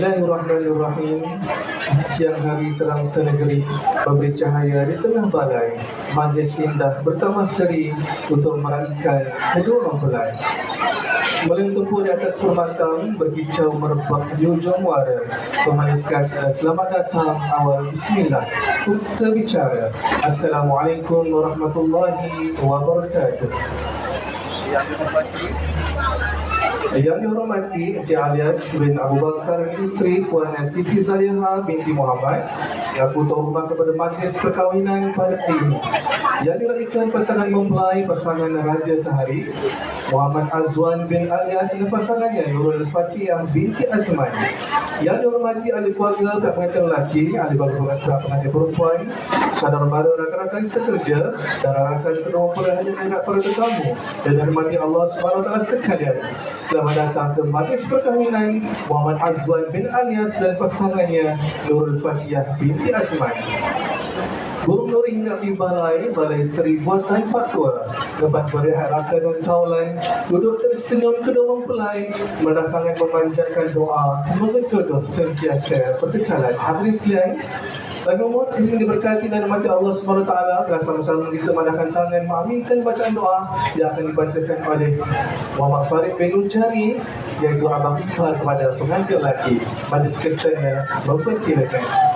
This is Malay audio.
Bismillahirrahmanirrahim. Siang hari terang senegeri, memberi cahaya di tengah balai. Majlis indah bertambah seri untuk meraihkan kedua mempelai. Melintupur di atas permatang, berkicau merebak di ujung muara. Pemanis kata, selamat datang awal bismillah. Kita bicara. Assalamualaikum warahmatullahi wabarakatuh. Yang dihormati Encik Alias bin Abu Bakar Isteri Puan Siti Zaliha binti Muhammad, yang putus rumah kepada majlis perkahwinan pada ini. Yang diraihkan pasangan mempelai, pasangan Raja Sehari Muhammad Azwan bin Alias dan pasangannya Nurul Fatihah binti Asman. Yang dihormati ahli keluarga, pihak pengantin lelaki, ahli keluarga pihak pengantin perempuan, saudara mara, rakan-rakan sekerja, dan rakan kedua mempelai hadirin dan para tetamu dan dihormati Allah SWT sekalian. Selamat datang ke majlis perkahwinan Muhammad Azwan bin Alias dan pasangannya Nurul Fatihah binti Asman. Burung nur hinggap di balai seri buatan Pak Tua. Lepas berehat raka dan taulan, duduk tersenyum kedua mempelai, mendatangan memanjatkan doa, semoga jodoh sentiasa berkekalan. Hadirin sekalian, bagi umur ini diberkati dan rahmati Allah SWT, telah sama-sama kita mengadakan tangan mengaminkan bacaan doa yang akan dibacakan oleh Muhammad Farid bin Nurjani, iaitu Abang Iqbal kepada pengantin lelaki. Majlis kesannya mempersilakan.